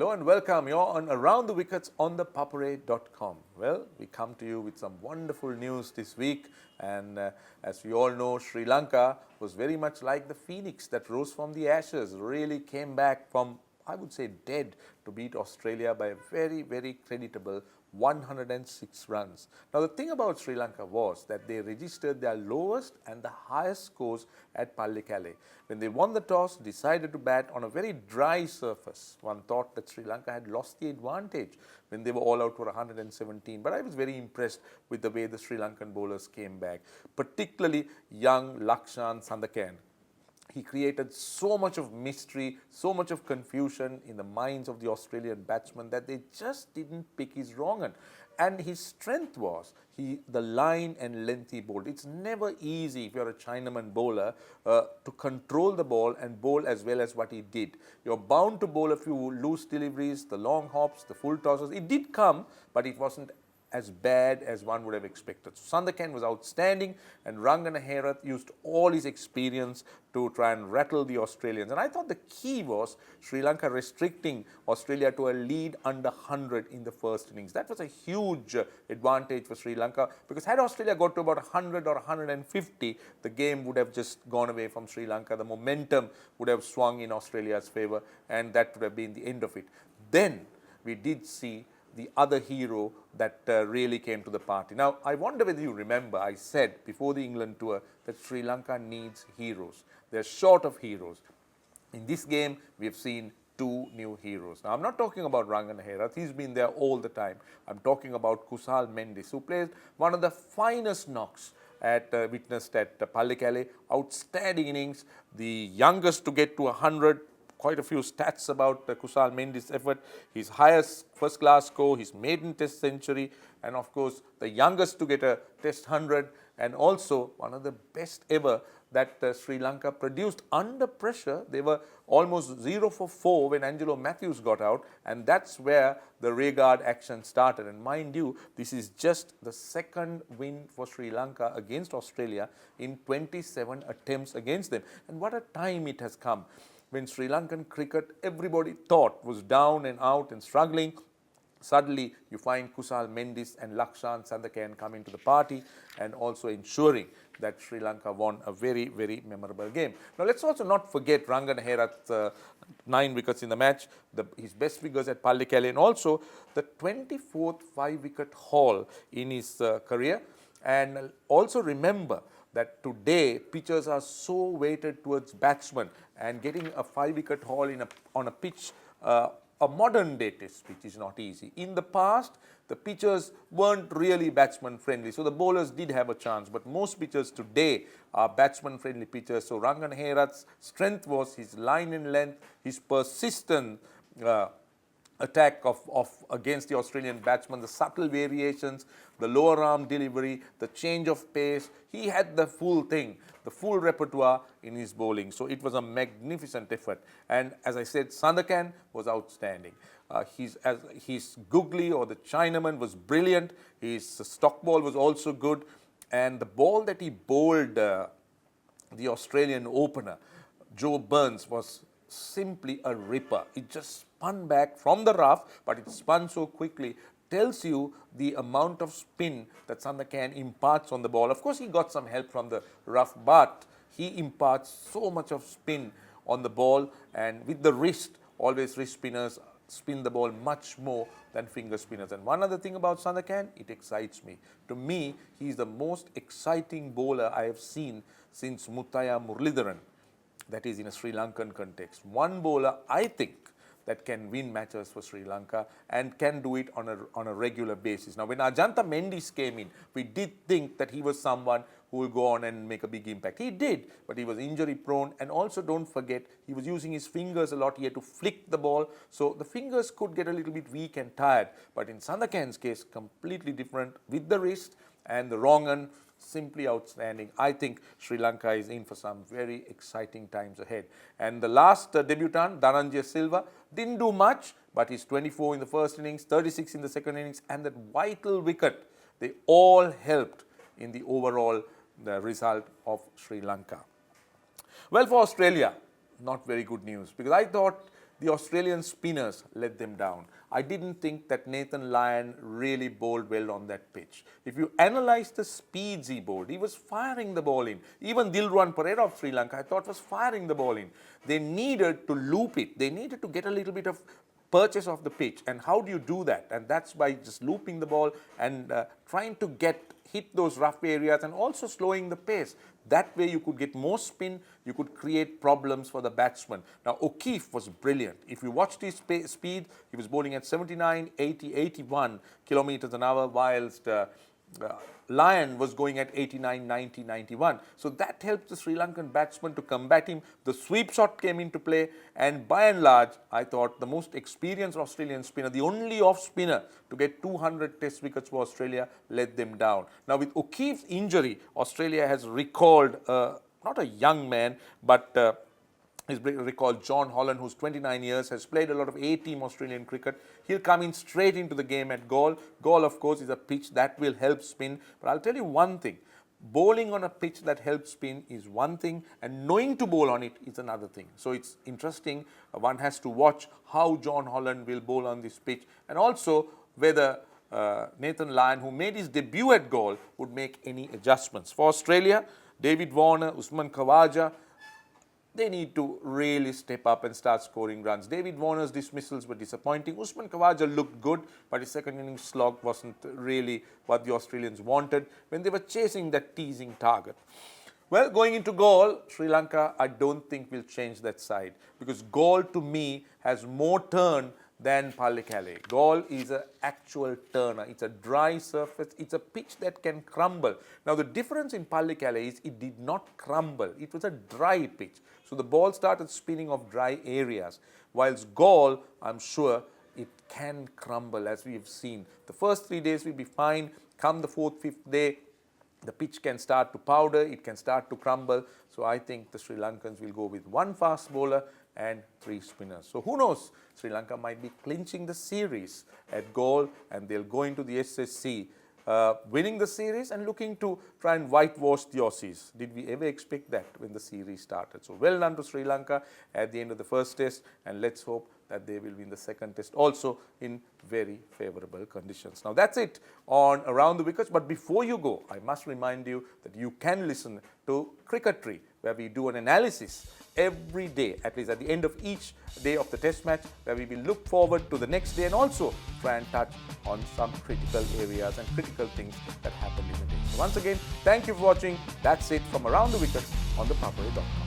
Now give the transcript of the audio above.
Hello and welcome. You're on Around the Wickets on ThePapare.com. Well, we come to you with some wonderful news this week, and as we all know, Sri Lanka was very much like the phoenix that rose from the ashes, really came back from, I would say, dead to beat Australia by a very, very creditable 106 runs. Now, the thing about Sri Lanka was that they registered their lowest and the highest scores at Pallekelle. When they won the toss, decided to bat on a very dry surface. One thought that Sri Lanka had lost the advantage when they were all out for 117. But I was very impressed with the way the Sri Lankan bowlers came back, particularly young Roshan Abeysinghe. He created so much of mystery, so much of confusion in the minds of the Australian batsmen that they just didn't pick his wrong one. And his strength was the line and length he bowled. It's never easy if you're a Chinaman bowler to control the ball and bowl as well as what he did. You're bound to bowl a few loose deliveries, the long hops, the full tosses. It did come, but it wasn't as bad as one would have expected. So Abeysinghe was outstanding, and Rangana Herath used all his experience to try and rattle the Australians. And I thought the key was Sri Lanka restricting Australia to a lead under 100 in the first innings. That was a huge advantage for Sri Lanka, because had Australia got to about 100 or 150, the game would have just gone away from Sri Lanka. The momentum would have swung in Australia's favour, and that would have been the end of it. Then we did see the other hero that really came to the party. Now, I wonder whether you remember, I said before the England tour that Sri Lanka needs heroes. They're short of heroes. In this game, we have seen two new heroes. Now, I'm not talking about Rangana Herath. He's been there all the time. I'm talking about Kusal Mendis, who played one of the finest knocks witnessed at Pallekelle. Outstanding innings, the youngest to get to 100. Quite a few stats about Kusal Mendis' effort. His highest first-class score, his maiden test century, and of course the youngest to get a test 100, and also one of the best ever that Sri Lanka produced under pressure. They were almost 0 for 4 when Angelo Matthews got out, and that's where the rearguard action started. And mind you, this is just the second win for Sri Lanka against Australia in 27 attempts against them. And what a time it has come, when Sri Lankan cricket, everybody thought was down and out and struggling. Suddenly, you find Kusal Mendis and Roshan Abeysinghe come into the party, and also ensuring that Sri Lanka won a very, very memorable game. Now, let's also not forget Rangana Herath's 9 wickets in the match, his best figures at Pallekelle, and also the 24th 5-wicket haul in his career. And also remember that today pitchers are so weighted towards batsmen, and getting a 5-wicket haul on a pitch, a modern day test pitch, is not easy. In the past, the pitchers weren't really batsman friendly, so the bowlers did have a chance, but most pitchers today are batsman friendly pitchers. So Rangana Herath's strength was his line and length, his persistent attack against the Australian batsman, the subtle variations, the lower arm delivery, the change of pace. He had the full thing, the full repertoire in his bowling. So it was a magnificent effort. And as I said, Abeysinghe was outstanding. His googly, or the Chinaman, was brilliant. His stock ball was also good. And the ball that he bowled the Australian opener, Joe Burns, was simply a ripper. It just spun back from the rough, but it spun so quickly. Tells you the amount of spin that Abeysinghe imparts on the ball. Of course, he got some help from the rough, but he imparts so much of spin on the ball, and with the wrist, always wrist spinners spin the ball much more than finger spinners. And one other thing about Abeysinghe, it excites me. To me, he is the most exciting bowler I have seen since Muthaiya Muralidharan. That is in a Sri Lankan context. One bowler, I think, that can win matches for Sri Lanka and can do it on a regular basis. Now, when Ajantha Mendis came in, we did think that he was someone who will go on and make a big impact. He did, but he was injury prone, and also don't forget, he was using his fingers a lot. He had to flick the ball, so the fingers could get a little bit weak and tired. But in Abeysinghe's case, completely different, with the wrist and the wrong one. Simply outstanding. I think Sri Lanka is in for some very exciting times ahead. And the last debutant, Dhananjaya Silva, didn't do much, but he's 24 in the first innings, 36 in the second innings, and that vital wicket, they all helped in the overall result of Sri Lanka. Well, for Australia, not very good news, because I thought the Australian spinners let them down. I didn't think that Nathan Lyon really bowled well on that pitch. If you analyze the speeds he bowled, he was firing the ball in. Even Dilruwan Perera of Sri Lanka, I thought, was firing the ball in. They needed to loop it. They needed to get a little bit of purchase of the pitch. And how do you do that? And that's by just looping the ball and trying to hit those rough areas and also slowing the pace. That way you could get more spin, you could create problems for the batsman. Now O'Keefe was brilliant. If you watched his speed, he was bowling at 79, 80, 81 kilometers an hour, whilst Lyon was going at 89, 90, 91. So that helped the Sri Lankan batsman to combat him. The sweep shot came into play, and by and large, I thought the most experienced Australian spinner, the only off spinner to get 200 test wickets for Australia, let them down. Now with O'Keefe's injury, Australia has recalled not a young man, but is recalled John Holland, who's 29 years, has played a lot of A-team Australian cricket. He'll come in straight into the game at Galle. Galle, of course, is a pitch that will help spin. But I'll tell you one thing. Bowling on a pitch that helps spin is one thing, and knowing to bowl on it is another thing. So it's interesting. One has to watch how John Holland will bowl on this pitch, and also whether Nathan Lyon, who made his debut at Galle, would make any adjustments. For Australia, David Warner, Usman Khawaja, they need to really step up and start scoring runs. David Warner's dismissals were disappointing. Usman Khawaja looked good, but his second innings slog wasn't really what the Australians wanted when they were chasing that teasing target. Well, going into Galle, Sri Lanka, I don't think will change that side, because Galle to me has more turn than Pallekelle. Galle is an actual turner. It's a dry surface. It's a pitch that can crumble. Now the difference in Pallekelle is it did not crumble. It was a dry pitch. So the ball started spinning off dry areas. Whilst Galle, I'm sure it can crumble, as we have seen. The first 3 days will be fine. Come the 4th, 5th day, the pitch can start to powder. It can start to crumble. So I think the Sri Lankans will go with 1 fast bowler and 3 spinners. So who knows, Sri Lanka might be clinching the series at Galle, and they'll go into the SSC winning the series and looking to try and whitewash the Aussies. Did we ever expect that when the series started? So well done to Sri Lanka at the end of the first test, and let's hope that they will win the second test also in very favourable conditions. Now that's it on Around the Wickets, but before you go, I must remind you that you can listen to Cricketry, where we do an analysis every day, at least at the end of each day of the test match, where we will look forward to the next day and also try and touch on some critical areas and critical things that happened in the day. So once again, thank you for watching. That's it from Around the Wickets on ThePapare.com.